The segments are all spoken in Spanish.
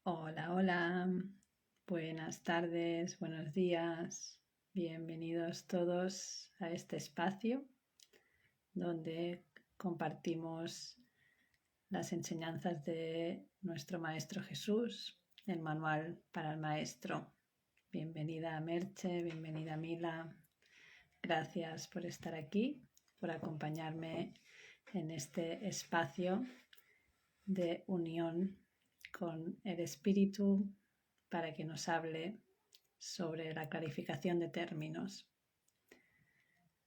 Hola, hola, buenas tardes, buenos días, bienvenidos todos a este espacio donde compartimos las enseñanzas de nuestro Maestro Jesús, el manual para el Maestro. Bienvenida Merche, bienvenida Mila, gracias por estar aquí, por acompañarme en este espacio de unión con el Espíritu para que nos hable sobre la clarificación de términos.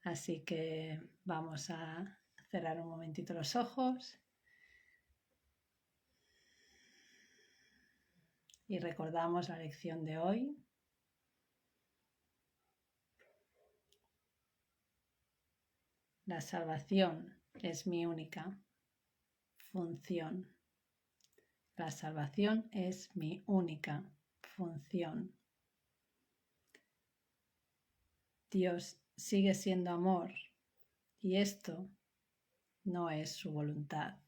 Así que vamos a cerrar un momentito los ojos y recordamos la lección de hoy. La salvación es mi única función. La salvación es mi única función. Dios sigue siendo amor y esto no es su voluntad.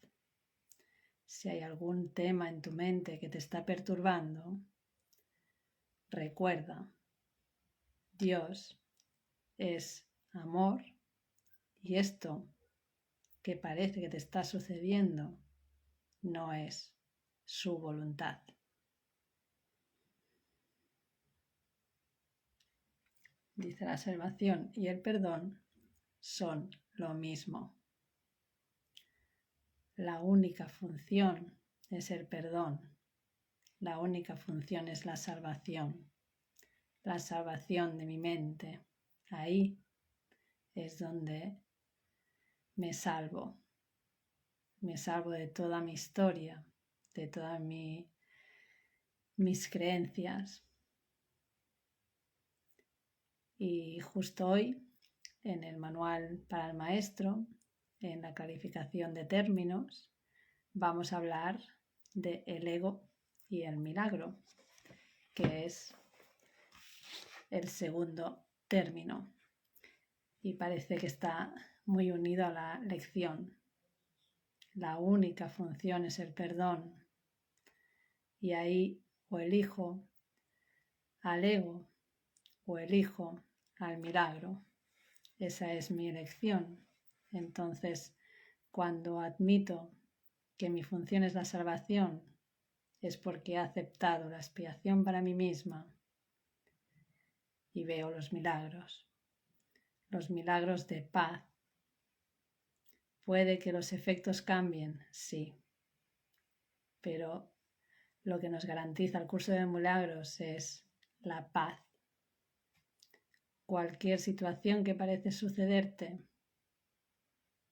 Si hay algún tema en tu mente que te está perturbando, recuerda, Dios es amor y esto que parece que te está sucediendo no es su voluntad. Dice la salvación y el perdón son lo mismo. La única función es el perdón. La única función es la salvación de mi mente. Ahí es donde me salvo de toda mi historia, de todas mis creencias. Y justo hoy, en el manual para el maestro, en la calificación de términos, vamos a hablar de el ego y el milagro, que es el segundo término. Y parece que está muy unido a la lección. La única función es el perdón. Y ahí o elijo al ego o elijo al milagro. Esa es mi elección. Entonces, cuando admito que mi función es la salvación, es porque he aceptado la expiación para mí misma y veo los milagros de paz. Puede que los efectos cambien, sí, pero lo que nos garantiza el curso de milagros es la paz. Cualquier situación que parece sucederte,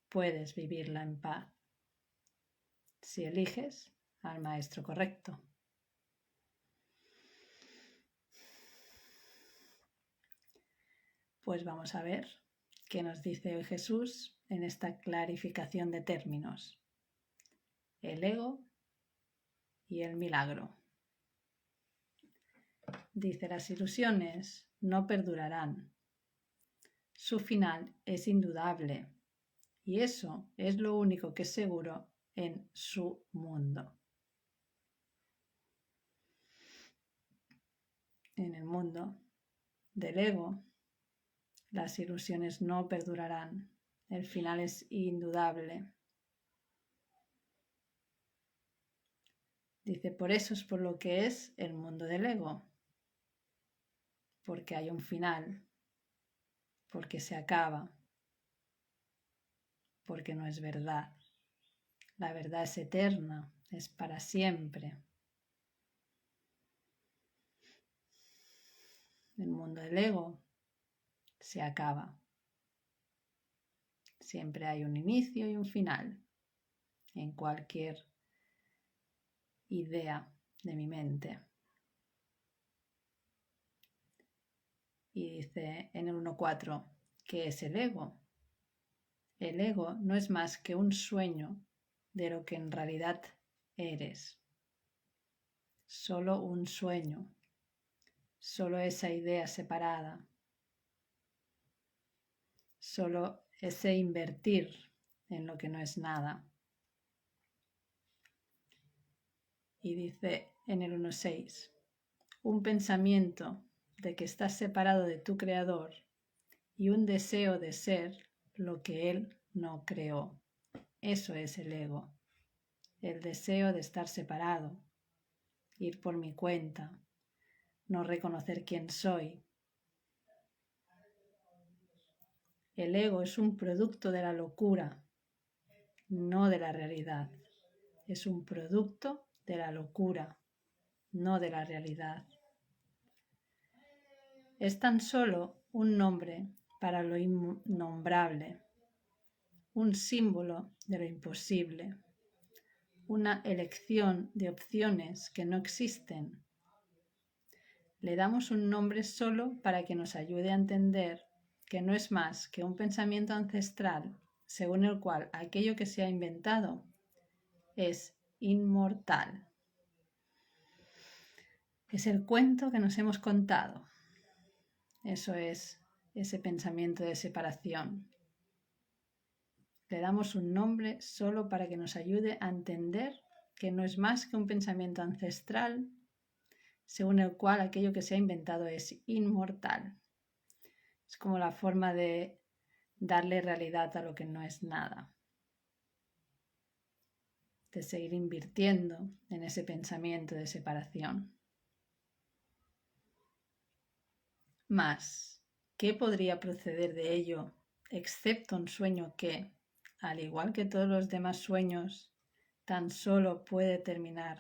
puedes vivirla en paz si eliges al maestro correcto. Pues vamos a ver qué nos dice hoy Jesús en esta clarificación de términos. El ego y el milagro. Dice, las ilusiones no perdurarán. Su final es indudable y eso es lo único que es seguro en su mundo. En el mundo del ego, las ilusiones no perdurarán. El final es indudable. Dice, por eso es por lo que es el mundo del ego. Porque hay un final. Porque se acaba. Porque no es verdad. La verdad es eterna, es para siempre. El mundo del ego se acaba. Siempre hay un inicio y un final en cualquier idea de mi mente. Y dice en el 1.4, ¿qué es el ego? El ego no es más que un sueño de lo que en realidad eres. Solo un sueño, solo esa idea separada, solo ese invertir en lo que no es nada. y dice en el 1.6, un pensamiento de que estás separado de tu creador y un deseo de ser lo que él no creó. Eso es el ego, el deseo de estar separado, ir por mi cuenta, no reconocer quién soy. El ego es un producto de la locura, no de la realidad. Es un producto de la locura, no de la realidad. Es tan solo un nombre para lo innombrable, un símbolo de lo imposible, una elección de opciones que no existen. Le damos un nombre solo para que nos ayude a entender que no es más que un pensamiento ancestral según el cual aquello que se ha inventado es inmortal. Es el cuento que nos hemos contado. Eso es ese pensamiento de separación. Le damos un nombre solo para que nos ayude a entender que no es más que un pensamiento ancestral según el cual aquello que se ha inventado es inmortal. Es como la forma de darle realidad a lo que no es nada, de seguir invirtiendo en ese pensamiento de separación. Mas, ¿qué podría proceder de ello, excepto un sueño que, al igual que todos los demás sueños, tan solo puede terminar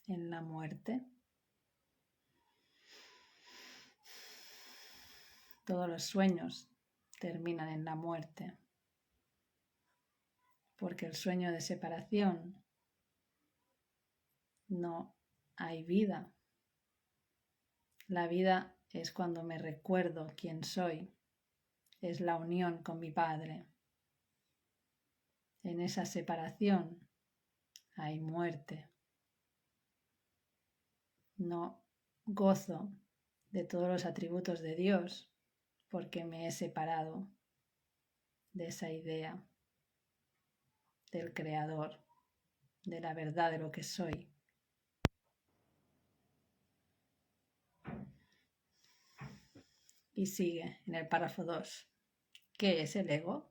en la muerte? Todos los sueños terminan en la muerte, porque el sueño de separación no hay vida. La vida es cuando me recuerdo quién soy, es la unión con mi Padre. En esa separación hay muerte. No gozo de todos los atributos de Dios porque me he separado de esa idea del Creador, de la verdad de lo que soy. Y sigue en el párrafo 2. ¿Qué es el ego?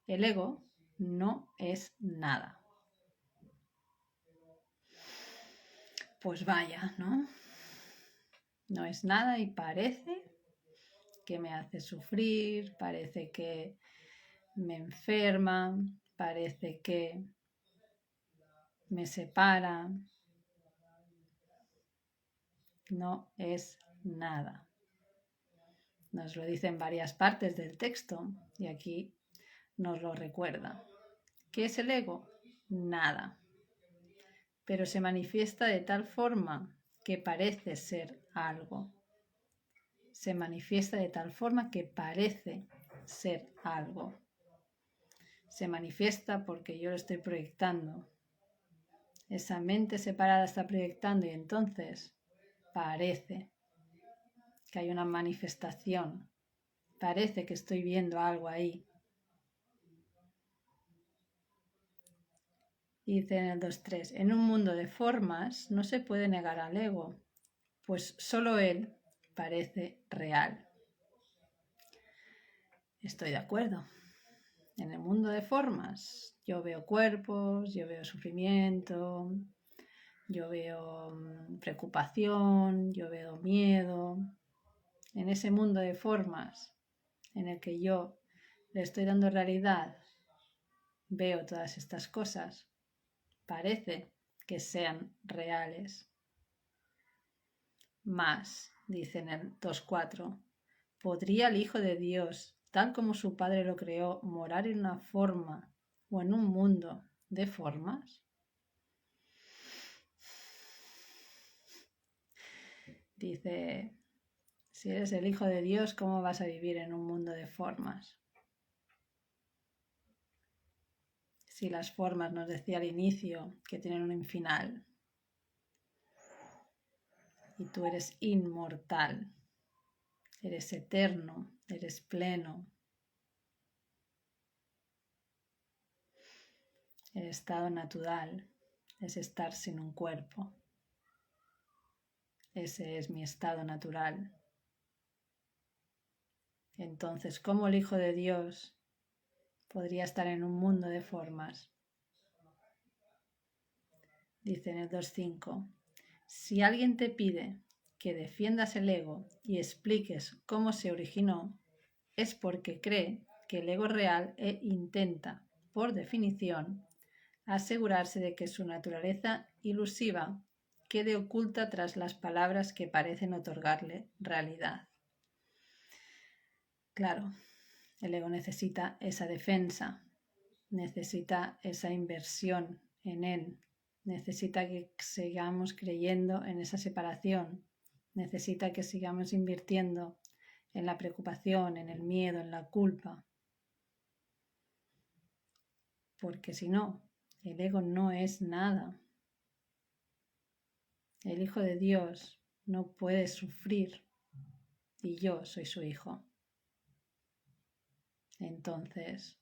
El ego no es nada. Pues vaya, ¿no? No es nada y parece que me hace sufrir, parece que me enferma, parece que me separa. No es nada. Nos lo dice en varias partes del texto y aquí nos lo recuerda. ¿Qué es el ego? Nada. Pero se manifiesta de tal forma que parece ser algo. Se manifiesta de tal forma que parece ser algo. Se manifiesta porque yo lo estoy proyectando. Esa mente separada está proyectando y entonces parece que hay una manifestación. Parece que estoy viendo algo ahí. Y dice en el 2.3, en un mundo de formas no se puede negar al ego, pues solo él parece real. Estoy de acuerdo. En el mundo de formas yo veo cuerpos, yo veo sufrimiento, yo veo preocupación, yo veo miedo. En ese mundo de formas en el que yo le estoy dando realidad, veo todas estas cosas. Parece que sean reales. Mas, dice en el 2.4, ¿podría el Hijo de Dios, tal como su Padre lo creó, morar en una forma o en un mundo de formas? Dice, si eres el Hijo de Dios, ¿cómo vas a vivir en un mundo de formas? Si las formas, nos decía al inicio, que tienen un final. Y tú eres inmortal, eres eterno, eres pleno. El estado natural es estar sin un cuerpo. Ese es mi estado natural. Entonces, ¿cómo el Hijo de Dios podría estar en un mundo de formas? Dice en el 2.5, si alguien te pide que defiendas el ego y expliques cómo se originó, es porque cree que el ego real intenta, por definición, asegurarse de que su naturaleza ilusiva quede oculta tras las palabras que parecen otorgarle realidad. Claro, el ego necesita esa defensa, necesita esa inversión en él, necesita que sigamos creyendo en esa separación, necesita que sigamos invirtiendo en la preocupación, en el miedo, en la culpa. Porque si no, el ego no es nada. El Hijo de Dios no puede sufrir y yo soy su hijo. Entonces,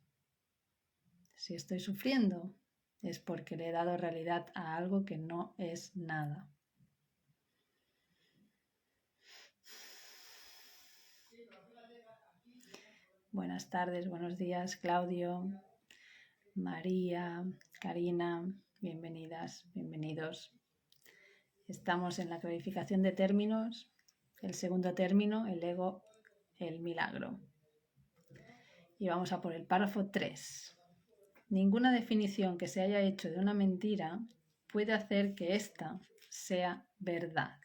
si estoy sufriendo, es porque le he dado realidad a algo que no es nada. Buenas tardes, buenos días, Claudio, María, Karina, bienvenidas, bienvenidos. Estamos en la clarificación de términos, el segundo término, el ego, el milagro. Y vamos a por el párrafo 3. Ninguna definición que se haya hecho de una mentira puede hacer que ésta sea verdad.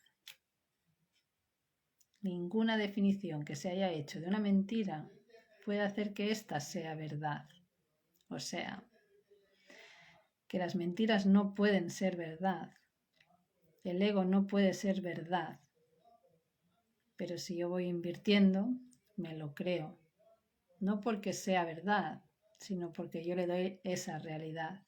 Ninguna definición que se haya hecho de una mentira puede hacer que ésta sea verdad. O sea, que las mentiras no pueden ser verdad. El ego no puede ser verdad. Pero si yo voy invirtiendo, me lo creo. No porque sea verdad, sino porque yo le doy esa realidad.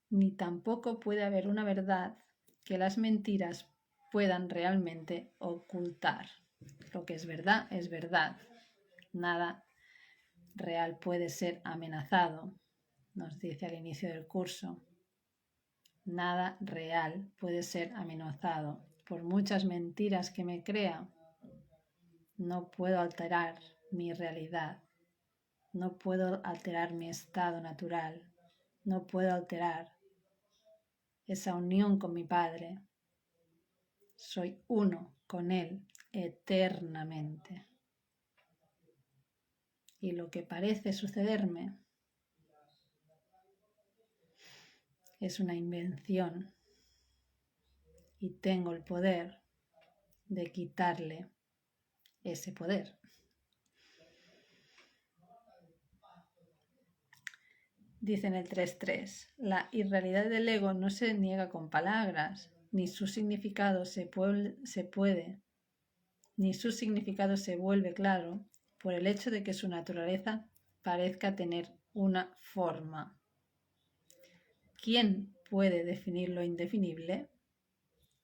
Ni tampoco puede haber una verdad que las mentiras puedan realmente ocultar. Lo que es verdad es verdad. Nada real puede ser amenazado, nos dice al inicio del curso. Nada real puede ser amenazado. Por muchas mentiras que me crea, no puedo alterar mi realidad. No puedo alterar mi estado natural. No puedo alterar esa unión con mi Padre. Soy uno con Él eternamente. Y lo que parece sucederme es una invención y tengo el poder de quitarle ese poder. Dice en el 3.3, la irrealidad del ego no se niega con palabras, ni su significado ni su significado se vuelve claro por el hecho de que su naturaleza parezca tener una forma. ¿Quién puede definir lo indefinible?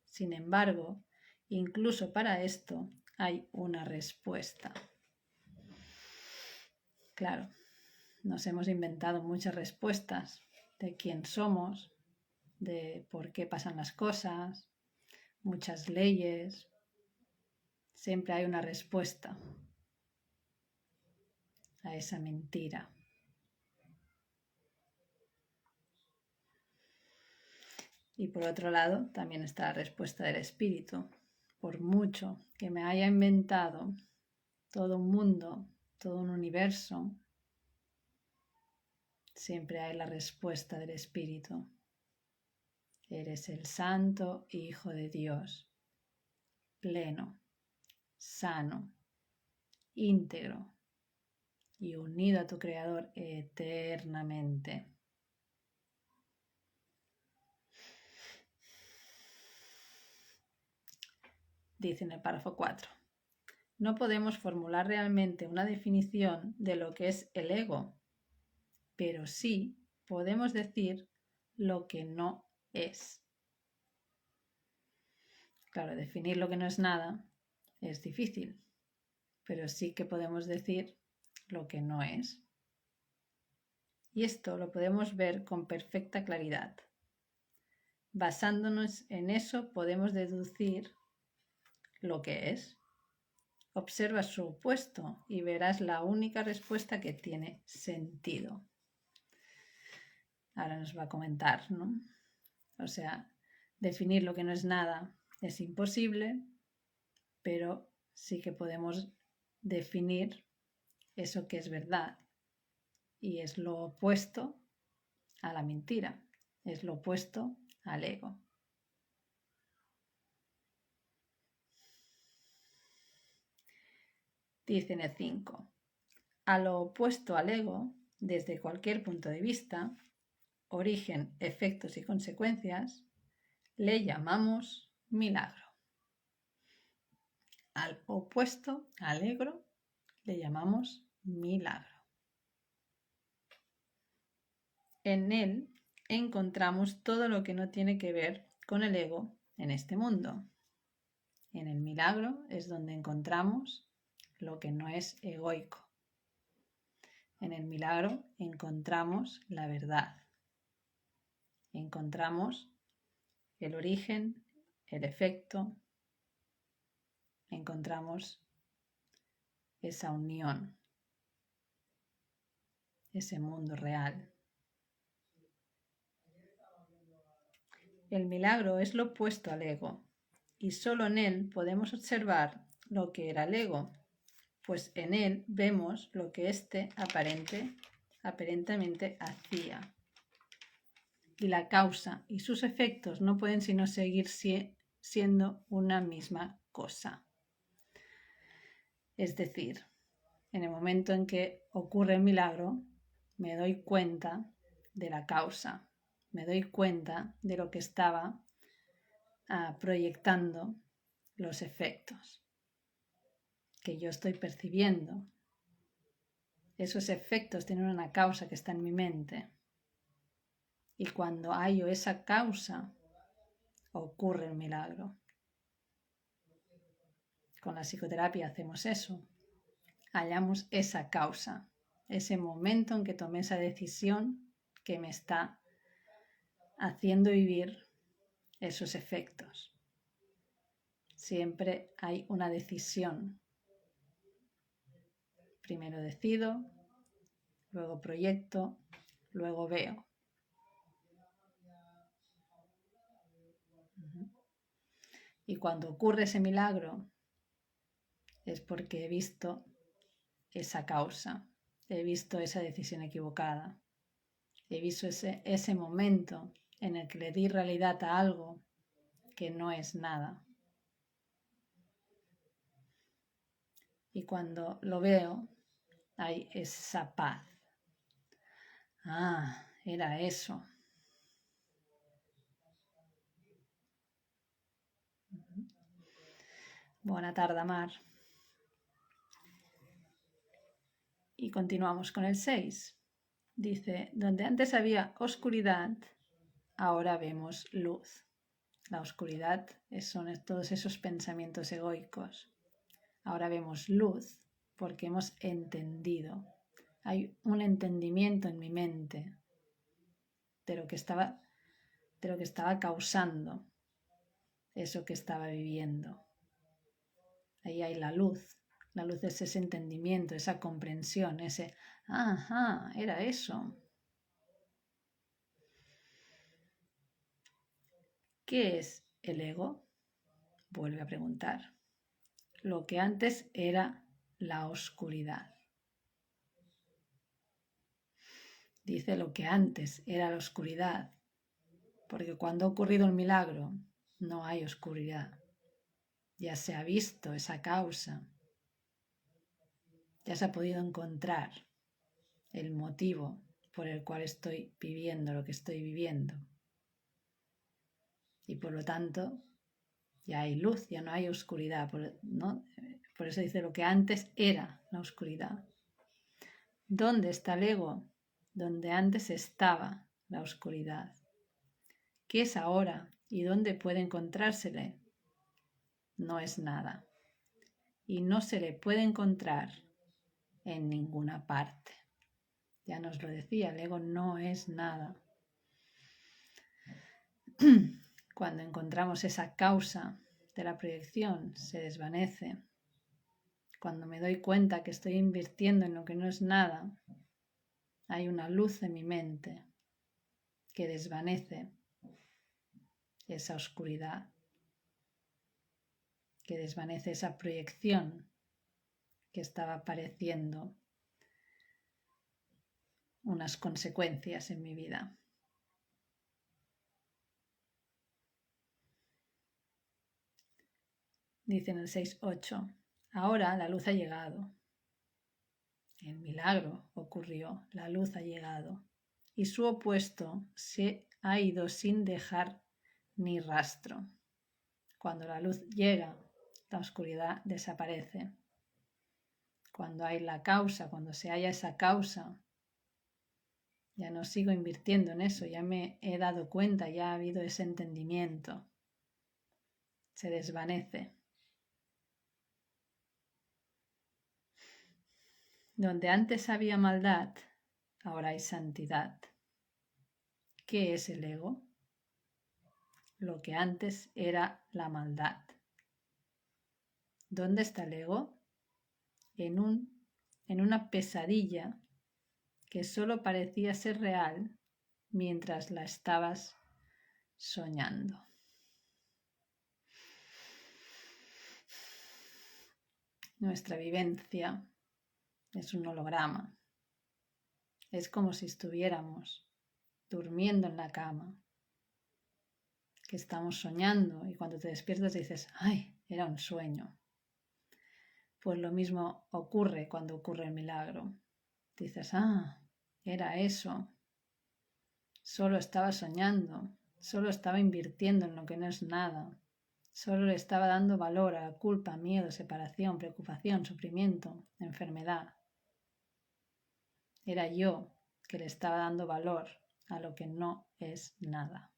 Sin embargo, incluso para esto hay una respuesta. Claro, nos hemos inventado muchas respuestas de quién somos, de por qué pasan las cosas, muchas leyes. Siempre hay una respuesta a esa mentira. Y por otro lado, también está la respuesta del espíritu. Por mucho que me haya inventado todo un mundo, todo un universo, siempre hay la respuesta del espíritu. Eres el santo Hijo de Dios, pleno, sano, íntegro y unido a tu Creador eternamente. Dice en el párrafo 4. No podemos formular realmente una definición de lo que es el ego, pero sí podemos decir lo que no es. Claro, definir lo que no es nada es difícil, pero sí que podemos decir lo que no es. Y esto lo podemos ver con perfecta claridad. Basándonos en eso podemos deducir lo que es. Observa su opuesto y verás la única respuesta que tiene sentido. Ahora nos va a comentar, ¿no? O sea, definir lo que no es nada es imposible, pero sí que podemos definir eso que es verdad. Y es lo opuesto a la mentira, es lo opuesto al ego. Dice en el 5, a lo opuesto al ego, desde cualquier punto de vista, origen, efectos y consecuencias, le llamamos milagro. Al opuesto, al ego, le llamamos milagro. En él encontramos todo lo que no tiene que ver con el ego en este mundo. En el milagro es donde encontramos lo que no es egoico. En el milagro encontramos la verdad. Encontramos el origen, el efecto. Encontramos esa unión, ese mundo real. El milagro es lo opuesto al ego y solo en él podemos observar lo que era el ego, pues en él vemos lo que éste aparentemente hacía. Y la causa y sus efectos no pueden sino seguir siendo una misma cosa. Es decir, en el momento en que ocurre el milagro, me doy cuenta de la causa, me doy cuenta de lo que estaba proyectando los efectos que yo estoy percibiendo. Esos efectos tienen una causa que está en mi mente. Y cuando hallo esa causa, ocurre el milagro. Con la psicoterapia hacemos eso. Hallamos esa causa, ese momento en que tomé esa decisión que me está haciendo vivir esos efectos. Siempre hay una decisión. Primero decido, luego proyecto, luego veo. Y cuando ocurre ese milagro es porque he visto esa causa, he visto esa decisión equivocada, he visto ese momento en el que le di realidad a algo que no es nada. Y cuando lo veo, hay esa paz. Ah, era eso. Buena tarde, Mar. Y continuamos con el 6. Dice, donde antes había oscuridad, ahora vemos luz. La oscuridad son todos esos pensamientos egoicos. Ahora vemos luz porque hemos entendido. Hay un entendimiento en mi mente de lo que estaba causando eso que estaba viviendo. Ahí hay la luz. La luz es ese entendimiento, esa comprensión, ese, ajá, era eso. ¿Qué es el ego? Vuelve a preguntar. Lo que antes era la oscuridad. Dice lo que antes era la oscuridad, porque cuando ha ocurrido el milagro no hay oscuridad. Ya se ha visto esa causa. Ya se ha podido encontrar el motivo por el cual estoy viviendo lo que estoy viviendo. Y por lo tanto, ya hay luz, ya no hay oscuridad. ¿No? Por eso dice lo que antes era la oscuridad. ¿Dónde está el ego? Donde antes estaba la oscuridad. ¿Qué es ahora y dónde puede encontrársele? No es nada. Y no se le puede encontrar en ninguna parte. Ya nos lo decía, el ego no es nada. Cuando encontramos esa causa de la proyección, se desvanece. Cuando me doy cuenta que estoy invirtiendo en lo que no es nada, hay una luz en mi mente que desvanece esa oscuridad, que desvanece esa proyección que estaba apareciendo unas consecuencias en mi vida. Dice en el 6.8, ahora la luz ha llegado. El milagro ocurrió, la luz ha llegado y su opuesto se ha ido sin dejar ni rastro. Cuando la luz llega, la oscuridad desaparece. Cuando hay la causa, cuando se halla esa causa, ya no sigo invirtiendo en eso, ya me he dado cuenta, ya ha habido ese entendimiento. Se desvanece. Donde antes había maldad, ahora hay santidad. ¿Qué es el ego? Lo que antes era la maldad. ¿Dónde está el ego? En una pesadilla que solo parecía ser real mientras la estabas soñando. Nuestra vivencia es un holograma. Es como si estuviéramos durmiendo en la cama, que estamos soñando y cuando te despiertas dices, ¡ay! Era un sueño. Pues lo mismo ocurre cuando ocurre el milagro. Dices, ¡ah! Era eso. Solo estaba soñando, solo estaba invirtiendo en lo que no es nada. Solo le estaba dando valor a la culpa, miedo, separación, preocupación, sufrimiento, enfermedad. Era yo que le estaba dando valor a lo que no es nada.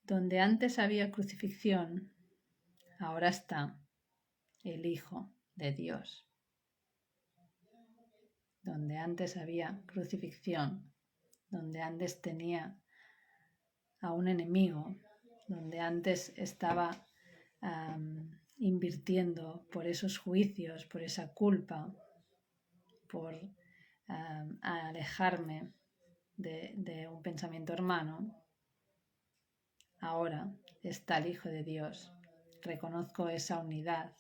Donde antes había crucifixión, ahora está el Hijo de Dios. Donde antes había crucifixión, donde antes tenía a un enemigo, donde antes estaba invirtiendo por esos juicios, por esa culpa, por alejarme de un pensamiento hermano, ahora está el Hijo de Dios. Reconozco esa unidad,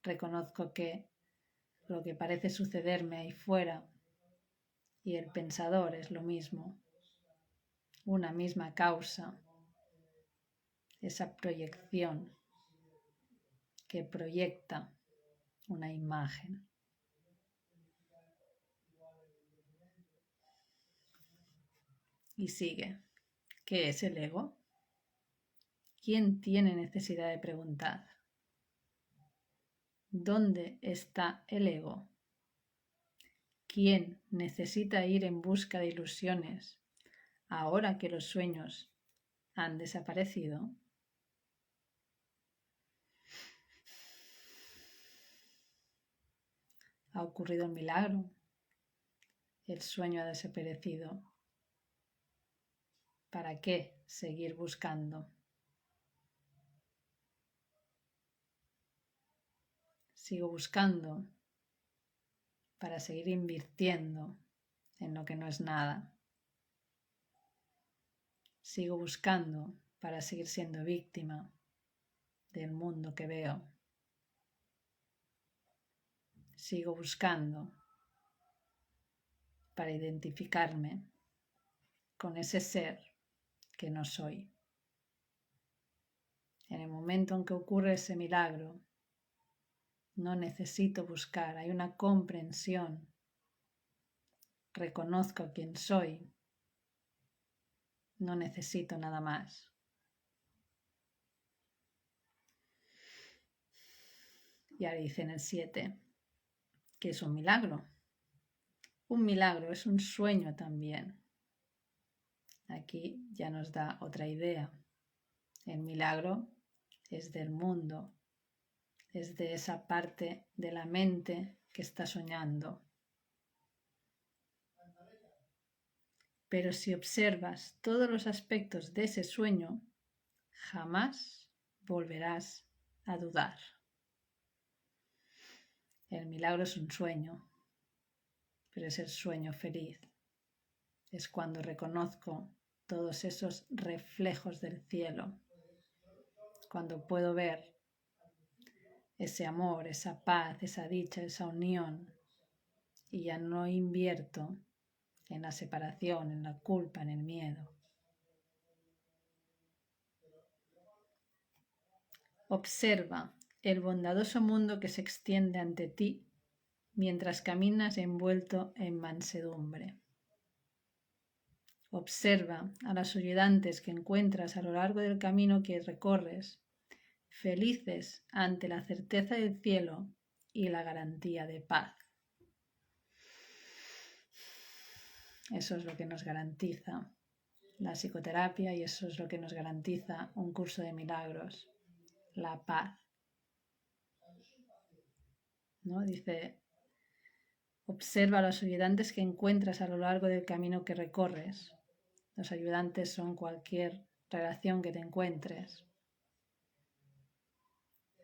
reconozco que lo que parece sucederme ahí fuera y el pensador es lo mismo, una misma causa, esa proyección que proyecta una imagen. Y sigue. ¿Qué es el ego? ¿Quién tiene necesidad de preguntar? ¿Dónde está el ego? ¿Quién necesita ir en busca de ilusiones ahora que los sueños han desaparecido? Ha ocurrido el milagro. El sueño ha desaparecido. ¿Para qué seguir buscando? Sigo buscando para seguir invirtiendo en lo que no es nada. Sigo buscando para seguir siendo víctima del mundo que veo. Sigo buscando para identificarme con ese ser que no soy. En el momento en que ocurre ese milagro, no necesito buscar, hay una comprensión. Reconozco quién soy. No necesito nada más. Y ahora dice en el 7 que es un milagro. Un milagro es un sueño también. Aquí ya nos da otra idea. El milagro es del mundo. es de esa parte de la mente que está soñando. Pero si observas todos los aspectos de ese sueño, jamás volverás a dudar. El milagro es un sueño, pero es el sueño feliz. Es cuando reconozco todos esos reflejos del cielo, cuando puedo ver ese amor, esa paz, esa dicha, esa unión, y ya no invierto en la separación, en la culpa, en el miedo. Observa el bondadoso mundo que se extiende ante ti mientras caminas envuelto en mansedumbre. Observa a los ayudantes que encuentras a lo largo del camino que recorres, felices ante la certeza del cielo y la garantía de paz. Eso es lo que nos garantiza la psicoterapia y eso es lo que nos garantiza un curso de milagros, la paz. ¿No? Dice, observa a los ayudantes que encuentras a lo largo del camino que recorres. Los ayudantes son cualquier relación que te encuentres.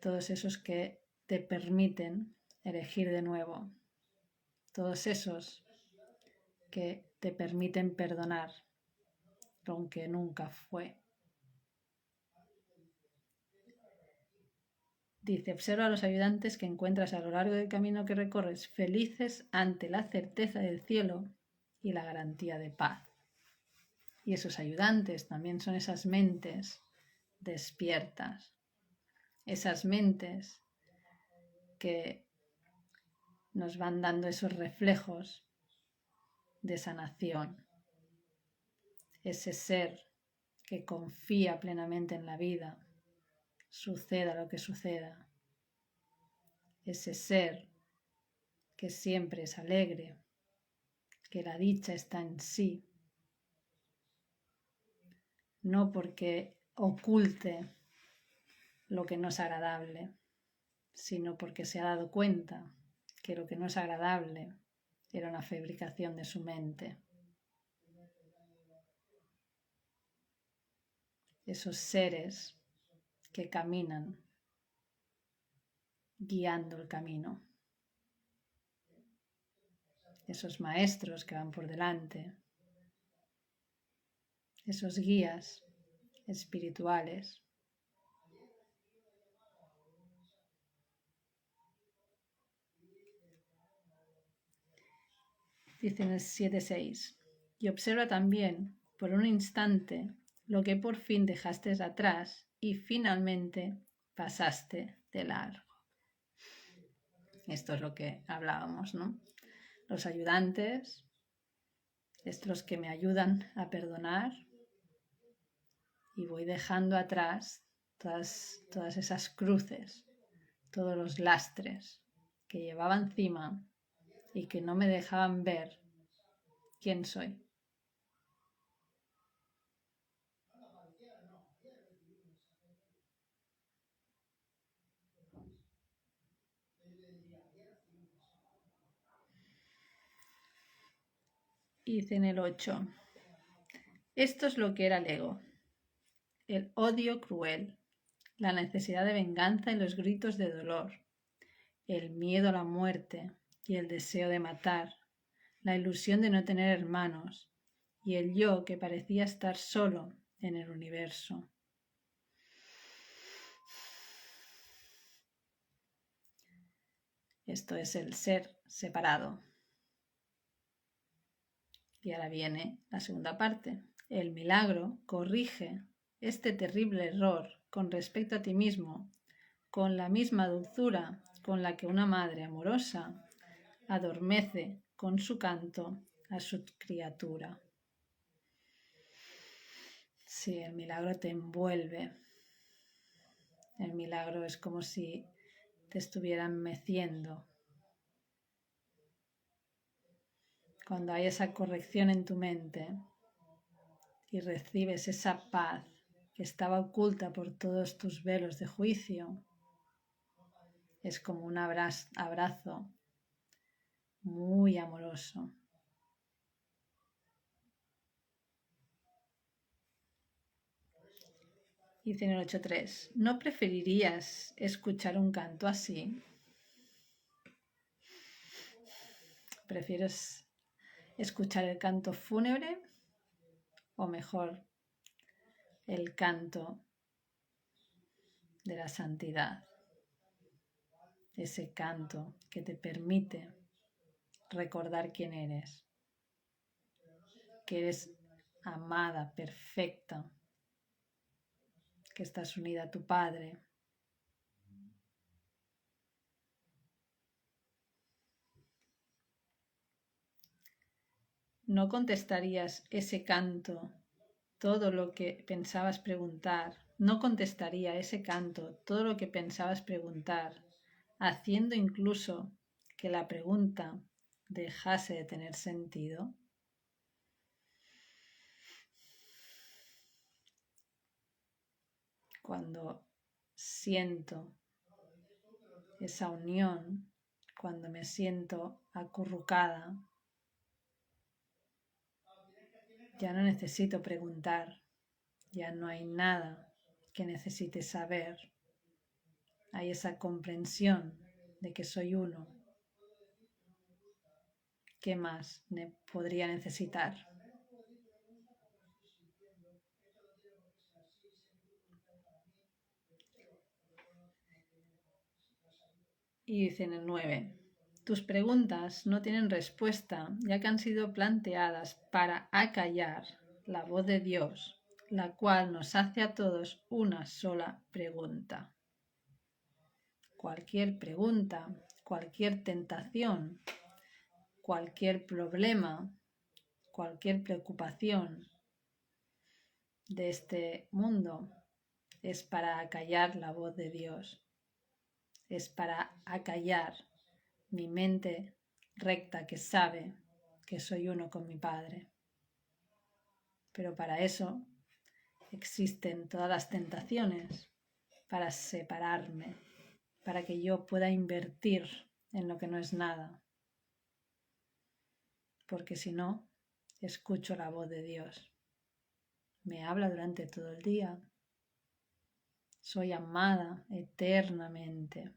Todos esos que te permiten elegir de nuevo. Todos esos que te permiten perdonar, aunque nunca fue. Dice, observa a los ayudantes que encuentras a lo largo del camino que recorres, felices ante la certeza del cielo y la garantía de paz. Y esos ayudantes también son esas mentes despiertas, esas mentes que nos van dando esos reflejos de sanación, ese ser que confía plenamente en la vida, suceda lo que suceda, ese ser que siempre es alegre, que la dicha está en sí, no porque oculte lo que no es agradable, sino porque se ha dado cuenta que lo que no es agradable era una fabricación de su mente. Esos seres que caminan guiando el camino. Esos maestros que van por delante. Esos guías espirituales. Dice en el 7.6, y observa también por un instante lo que por fin dejaste atrás y finalmente pasaste de largo. Esto es lo que hablábamos, ¿no? Los ayudantes, estos que me ayudan a perdonar y voy dejando atrás todas esas cruces, todos los lastres que llevaba encima y que no me dejaban ver quién soy. Y dice en el 8, esto es lo que era el ego, el odio cruel, la necesidad de venganza y los gritos de dolor, el miedo a la muerte y el deseo de matar, la ilusión de no tener hermanos y el yo que parecía estar solo en el universo. Esto es el ser separado. Y ahora viene la segunda parte. El milagro corrige este terrible error con respecto a ti mismo, con la misma dulzura con la que una madre amorosa adormece con su canto a su criatura. Sí, el milagro te envuelve. El milagro es como si te estuvieran meciendo. Cuando hay esa corrección en tu mente y recibes esa paz que estaba oculta por todos tus velos de juicio, Es como un abrazo muy amoroso. Dice en el 8.3, ¿no preferirías escuchar un canto así? ¿Prefieres escuchar el canto fúnebre o mejor el canto de la santidad? Ese canto que te permite recordar quién eres, que eres amada, perfecta, que estás unida a tu Padre. ¿No contestarías ese canto todo lo que pensabas preguntar? ¿No contestaría ese canto todo lo que pensabas preguntar, haciendo incluso que la pregunta dejase de tener sentido? Cuando siento esa unión, cuando me siento acurrucada, ya no necesito preguntar, ya no hay nada que necesite saber. Hay esa comprensión de que soy uno. ¿Qué más podría necesitar? Y dice en el 9, tus preguntas no tienen respuesta, ya que han sido planteadas para acallar la voz de Dios, la cual nos hace a todos una sola pregunta. Cualquier pregunta, cualquier tentación, cualquier problema, cualquier preocupación de este mundo es para acallar la voz de Dios, es para acallar mi mente recta que sabe que soy uno con mi Padre. Pero para eso existen todas las tentaciones, para separarme, para que yo pueda invertir en lo que no es nada. Porque si no, escucho la voz de Dios. Me habla durante todo el día. Soy amada eternamente.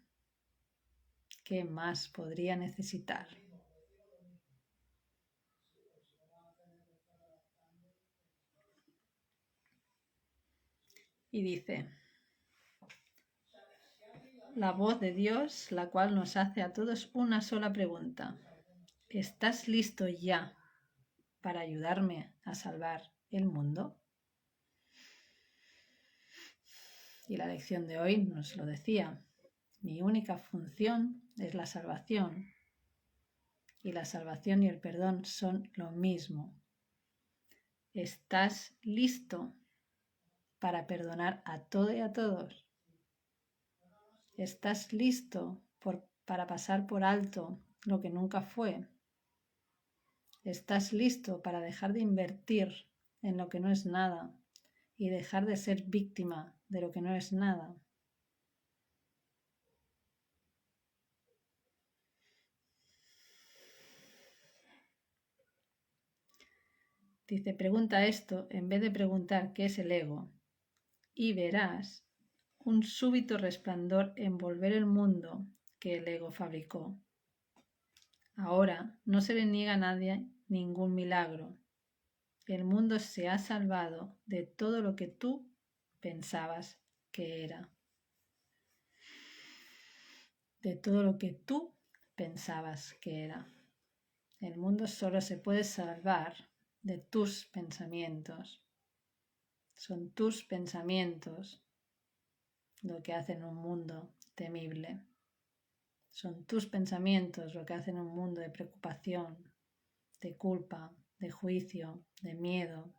¿Qué más podría necesitar? Y dice, la voz de Dios, la cual nos hace a todos una sola pregunta. ¿Estás listo ya para ayudarme a salvar el mundo? Y la lección de hoy nos lo decía. Mi única función es la salvación. Y la salvación y el perdón son lo mismo. ¿Estás listo para perdonar a todo y a todos? ¿Estás listo para pasar por alto lo que nunca fue? ¿Estás listo para dejar de invertir en lo que no es nada y dejar de ser víctima de lo que no es nada? Dice, pregunta esto en vez de preguntar qué es el ego y verás un súbito resplandor envolver el mundo que el ego fabricó. Ahora no se le niega a nadie ningún milagro. El mundo se ha salvado de todo lo que tú pensabas que era. De todo lo que tú pensabas que era. El mundo solo se puede salvar de tus pensamientos. Son tus pensamientos lo que hacen un mundo temible. Son tus pensamientos lo que hacen un mundo de preocupación, de culpa, de juicio, de miedo.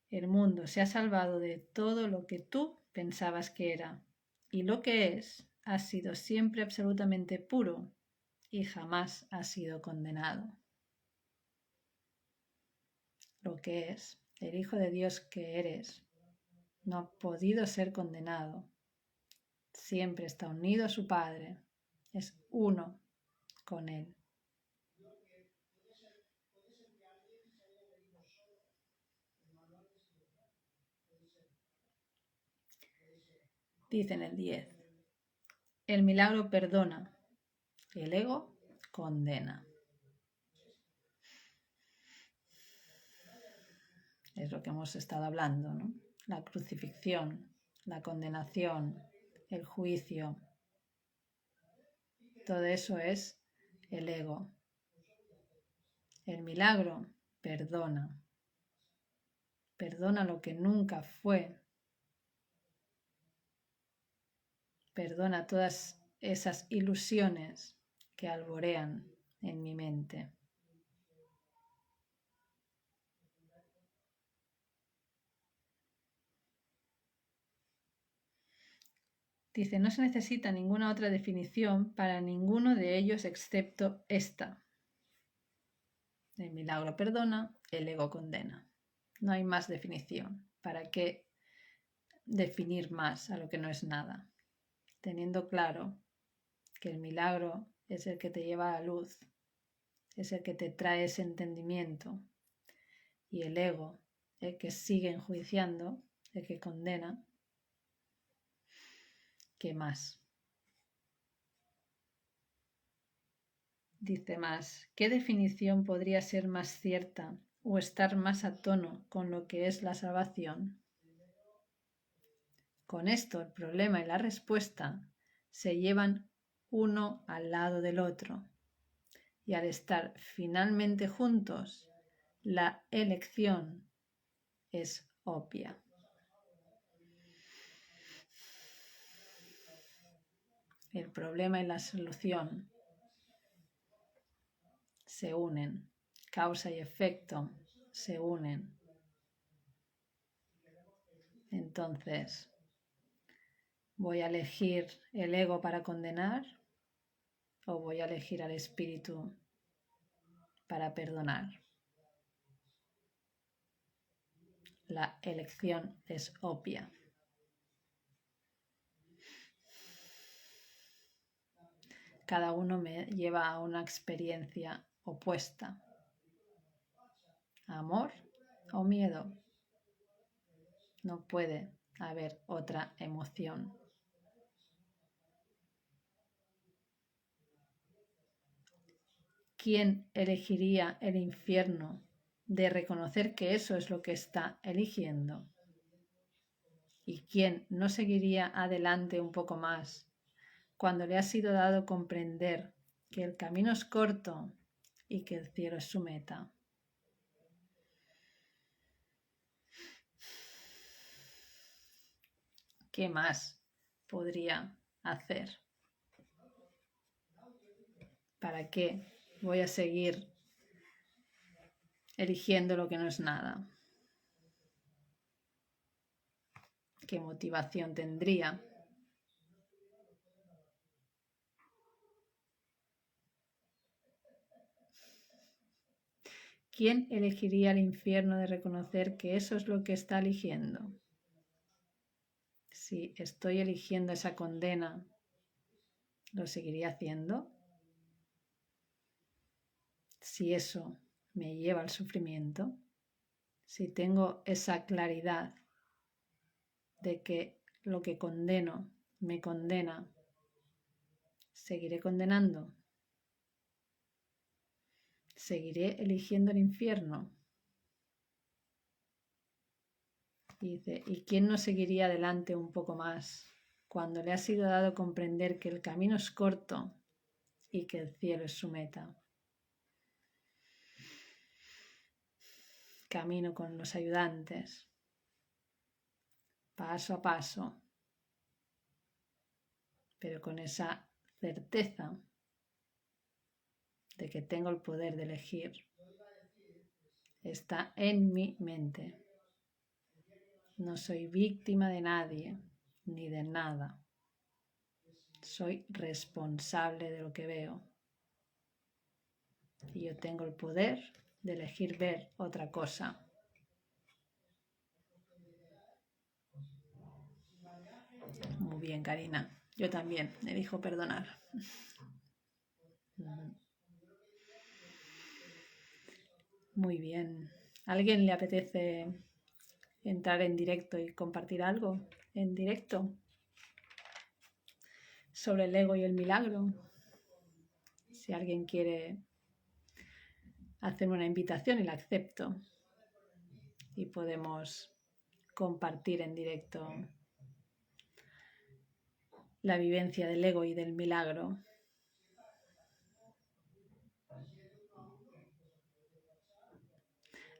El mundo se ha salvado de todo lo que tú pensabas que era, y lo que es ha sido siempre absolutamente puro y jamás ha sido condenado. Lo que es, el Hijo de Dios que eres, no ha podido ser condenado. Siempre está unido a su Padre, es uno con Él. Dice en el 10, el milagro perdona, el ego condena. Es lo que hemos estado hablando, ¿no? La crucifixión, la condenación, el juicio. Todo eso es el ego. El milagro perdona. Perdona lo que nunca fue. Perdona todas esas ilusiones que alborean en mi mente. Dice, no se necesita ninguna otra definición para ninguno de ellos excepto esta. El milagro perdona, el ego condena. No hay más definición. ¿Para qué definir más a lo que no es nada? Teniendo claro que el milagro es el que te lleva a la luz, es el que te trae ese entendimiento, y el ego, el que sigue enjuiciando, el que condena, ¿qué más? Dice más, ¿qué definición podría ser más cierta o estar más a tono con lo que es la salvación? Con esto el problema y la respuesta se llevan uno al lado del otro, y al estar finalmente juntos, la elección es obvia. El problema y la solución se unen, causa y efecto se unen. Entonces, ¿voy a elegir el ego para condenar o voy a elegir al espíritu para perdonar? La elección es obvia. Cada uno me lleva a una experiencia opuesta. ¿Amor o miedo? No puede haber otra emoción. ¿Quién elegiría el infierno de reconocer que eso es lo que está eligiendo? ¿Y quién no seguiría adelante un poco más cuando le ha sido dado comprender que el camino es corto y que el cielo es su meta? ¿Qué más podría hacer? ¿Para qué voy a seguir eligiendo lo que no es nada? ¿Qué motivación tendría? ¿Quién elegiría el infierno de reconocer que eso es lo que está eligiendo? Si estoy eligiendo esa condena, ¿lo seguiría haciendo? Si eso me lleva al sufrimiento, si tengo esa claridad de que lo que condeno me condena, ¿seguiré condenando? ¿Seguiré eligiendo el infierno? Dice, ¿y quién no seguiría adelante un poco más cuando le ha sido dado comprender que el camino es corto y que el cielo es su meta? Camino con los ayudantes, paso a paso, pero con esa certeza de que tengo el poder de elegir. Está en mi mente. No soy víctima de nadie ni de nada. Soy responsable de lo que veo. Y yo tengo el poder de elegir ver otra cosa. bien, Karina. Yo también elijo perdonar. Muy bien. ¿A alguien le apetece entrar en directo y compartir algo en directo sobre el ego y el milagro? Si alguien quiere hacer una invitación y la acepto y podemos compartir en directo la vivencia del ego y del milagro.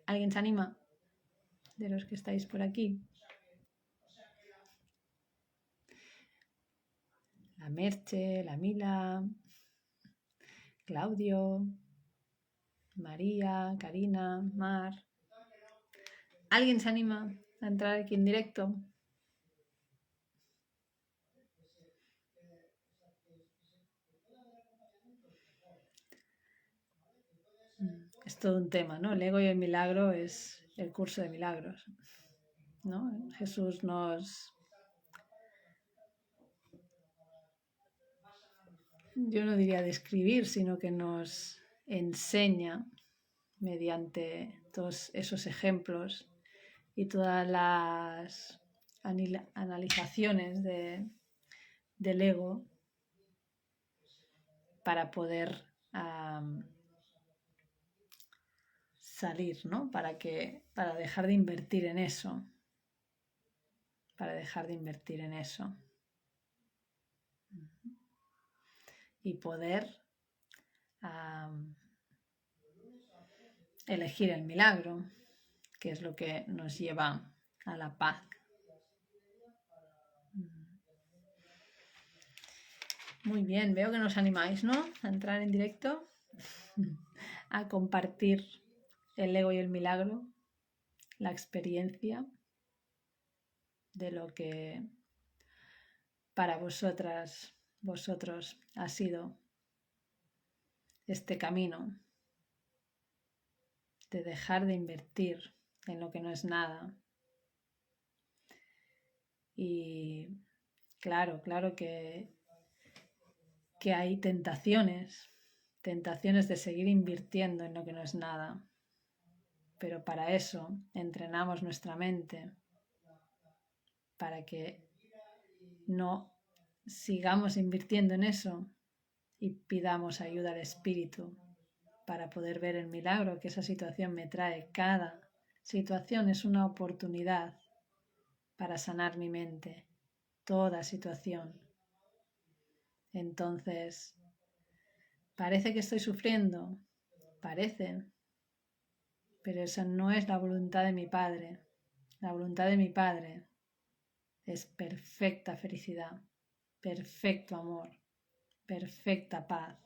¿Alguien se anima de los que estáis por aquí? La Merche, la Mila, Claudio, María, Karina, Mar. ¿Alguien se anima a entrar aquí en directo? Es todo un tema, ¿no? El ego y el milagro es el curso de milagros, ¿no? Jesús yo no diría describir, sino que nos enseña mediante todos esos ejemplos y todas las analizaciones del ego para poder salir, ¿no? Para dejar de invertir en eso. Para dejar de invertir en eso. Y poder elegir el milagro, que es lo que nos lleva a la paz. Muy bien, veo que nos animáis, ¿no? A entrar en directo, a compartir el ego y el milagro, la experiencia de lo que para vosotros ha sido este camino de dejar de invertir en lo que no es nada. Y claro que hay tentaciones de seguir invirtiendo en lo que no es nada. Pero para eso entrenamos nuestra mente, para que no sigamos invirtiendo en eso y pidamos ayuda al espíritu para poder ver el milagro que esa situación me trae. Cada situación es una oportunidad para sanar mi mente, toda situación. Entonces, parece que estoy sufriendo, parece, pero esa no es la voluntad de mi Padre. La voluntad de mi Padre es perfecta felicidad, perfecto amor, perfecta paz.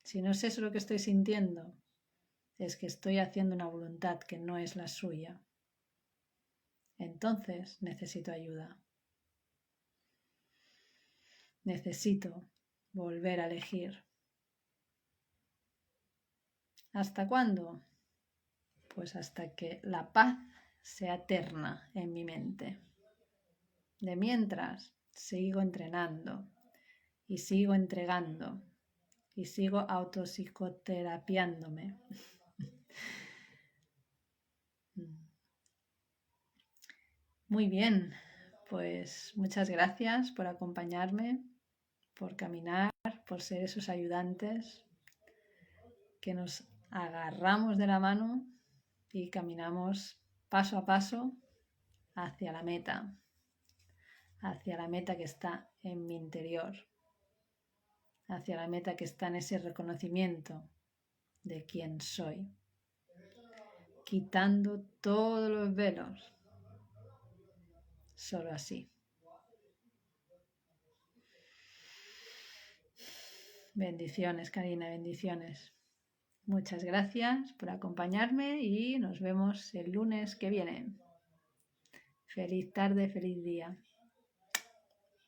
Si no es eso lo que estoy sintiendo, es que estoy haciendo una voluntad que no es la suya. Entonces necesito ayuda. Necesito volver a elegir. ¿Hasta cuándo? Pues hasta que la paz sea eterna en mi mente. De mientras, sigo entrenando y sigo entregando y sigo autopsicoterapiándome. Muy bien, pues muchas gracias por acompañarme, por caminar, por ser esos ayudantes que nos agarramos de la mano y caminamos paso a paso hacia la meta que está en mi interior, hacia la meta que está en ese reconocimiento de quién soy, quitando todos los velos, solo así. Bendiciones, Karina, bendiciones. Muchas gracias por acompañarme y nos vemos el lunes que viene. Feliz tarde, feliz día.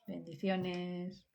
Bendiciones.